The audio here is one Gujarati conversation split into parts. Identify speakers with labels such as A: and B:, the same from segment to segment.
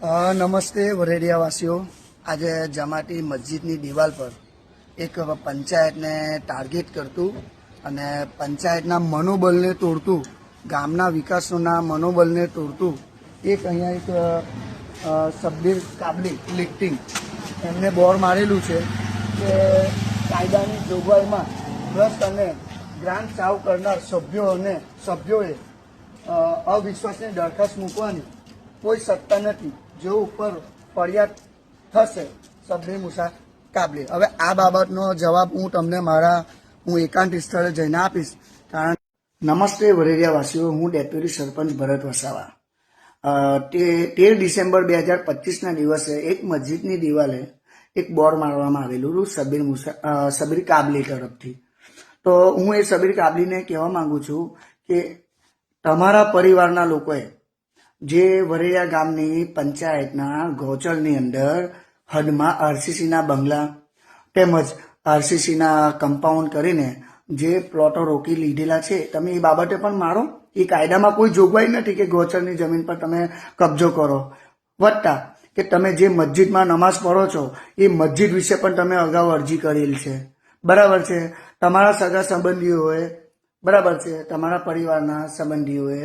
A: નમસ્તે વરેડિયાવાસીઓ। આજે જમાટી મસ્જિદની દિવાલ પર એક પંચાયતને ટાર્ગેટ કરતું અને પંચાયતના મનોબળને તોડતું, ગામના વિકાસના મનોબળને તોડતું એક અહીંયા એક શબ્બીર કાબલી લિફ્ટિંગ એમને બોર્ડ મારેલું છે કે કાયદાની જોગવાઈમાં ભ્રષ્ટ અને ગ્રાન્ટ ચાવ કરનાર સભ્યોએ અવિશ્વાસની દરખાસ્ત મૂકવાની કોઈ સત્તા નથી, જો ઉપર ફરિયાદ થશે શબ્બીર મુસા કાબલી। હવે આ બાબતનો જવાબ હું એકાંત સ્થળે જઈને આપીશ। કારણ નમસ્તે વરેડિયાવાસીઓ, હું ડેપ્યુટી સરપંચ ભરત વસાવા। 13 ડિસેમ્બર 2025ના દિવસે એક મસ્જિદની દિવાલે એક બોર્ડ મારવામાં આવેલું શબ્બીર કાબલી તરફથી। તો હું એ શબ્બીર કાબલીને કહેવા માંગુ છું કે તમારા પરિવારના લોકોએ જે વરેડિયા ગામની પંચાયતના ગૌચરની અંદર હદમાં આરસીસીના બંગલા તેમજ આરસીસીના કમ્પાઉન્ડ કરીને જે પ્લોટો રોકી લીધેલા છે, તમે એ બાબતે પણ મારો। એ કાયદામાં કોઈ જોગવાઈ નથી કે ગૌચરની જમીન પર તમે કબજો કરો, વત્તા કે તમે જે મસ્જિદમાં નમાઝ પઢો છો એ મસ્જિદ વિશે પણ તમે અગાઉ અરજી કરેલ છે, બરાબર છે। તમારા સગા સંબંધીઓએ, બરાબર છે, તમારા પરિવારના સંબંધીઓએ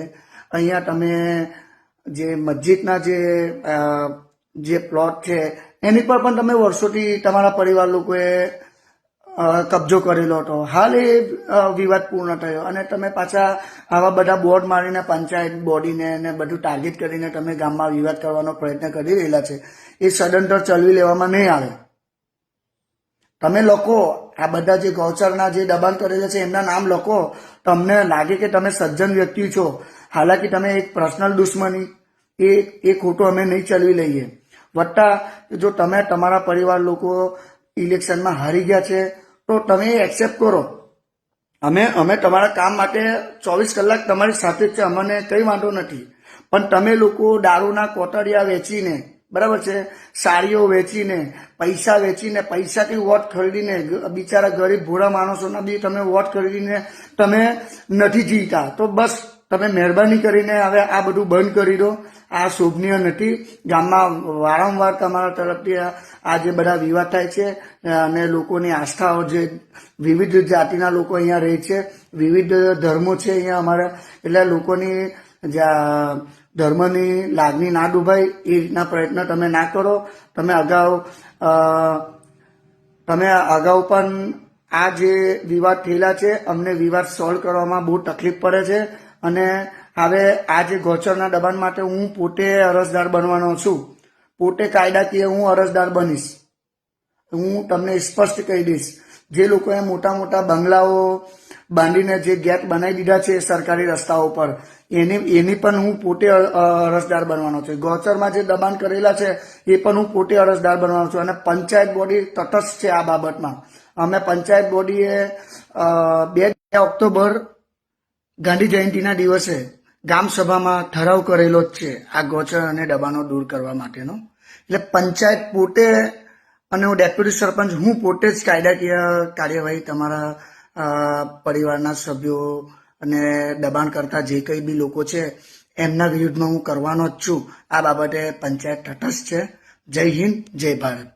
A: અહીંયા તમે જે મસ્જિદના જે પ્લોટ છે એની પર પણ તમે વર્ષોથી તમારા પરિવાર લોકોએ કબજો કરેલો હતો। હાલ એ વિવાદ પૂર્ણ થયો અને તમે પાછા આવા બધા બોર્ડ મારીને પંચાયત બોડીને ને બધું ટાર્ગેટ કરીને તમે ગામમાં વિવાદ કરવાનો પ્રયત્ન કરી રહેલા છે। એ સદંતર ચલવી લેવામાં નહીં આવે। તમે લખો, આ બધા જે ગૌચરના જે દબાણ કરેલા છે એમના નામ લખો। તમને લાગે કે તમે સજ્જન વ્યક્તિ છો, હાલાકી તમે એક પર્સનલ દુશ્મની એ ખોટું અમે નહીં ચલવી લઈએ। વત્તા જો તમે તમારા પરિવાર લોકો ઇલેક્શનમાં હારી ગયા છે તો તમે એક્સેપ્ટ કરો। અમે તમારા કામ માટે 24 કલાક તમારી સાથે જ છે, અમને કંઈ વાંધો નથી। પણ તમે લોકો દારૂના કોટડિયા વેચીને, બરાબર છે, સાડીઓ વેચીને, પૈસાથી વોટ ખરીદીને, બિચારા ગરીબ ભોળા માણસોના બી તમે વોટ ખરીદીને તમે નથી જીતા। તો બસ તમે મહેરબાની કરીને હવે આ બધું બંધ કરી દો। આ શોભનીય નથી। ગામમાં વારંવાર તમારા તરફથી આ જે બધા વિવાદ થાય છે અને લોકોની આસ્થાઓ, જે વિવિધ જાતિના લોકો અહીંયા રહે છે, વિવિધ ધર્મો છે અહીંયા અમારા, એટલે લોકોની ધર્મની લાગણી ના ડૂબાય એ રીતના પ્રયત્ન તમે ના કરો। તમે અગાઉ પણ આ જે વિવાદ થયેલા છે, અમને વિવાદ સોલ્વ કરવામાં બહુ તકલીફ પડે છે અને હવે આ જે ગૌચરના દબાણ માટે હું પોતે અરજદાર બનવાનો છું। પોતે કાયદાકીય હું અરજદાર બનીશ। હું તમને સ્પષ્ટ કહી દઈશ, જે લોકોએ મોટા મોટા બંગલાઓ બાંધીને જે ગેટ બનાવી દીધા છે સરકારી રસ્તાઓ પર, એની પણ હું પોતે અરજદાર બનવાનો છું। ગૌચરમાં જે દબાણ કરેલા છે એ પણ હું પોતે અરજદાર બનવાનો છું અને પંચાયત બોડી તટસ્થ છે આ બાબતમાં। અમે પંચાયત બોડીએ 2 ઓક્ટોબર ગાંધી જયંતિના દિવસે ગામ સભામાં ઠરાવ કરેલો જ છે આ ગૌચર અને દબાણો દૂર કરવા માટેનો। એટલે પંચાયત પોતે અને હું ડેપ્યુટી સરપંચ, હું પોતે જ કાયદાકીય કાર્યવાહી તમારા પરિવારના સભ્યો અને દબાણ કરતા જે કંઈ બી લોકો છે એમના વિરુદ્ધમાં હું કરવાનો જ છું। આ બાબતે પંચાયત તટસ્થ છે। જય હિન્દ, જય ભારત।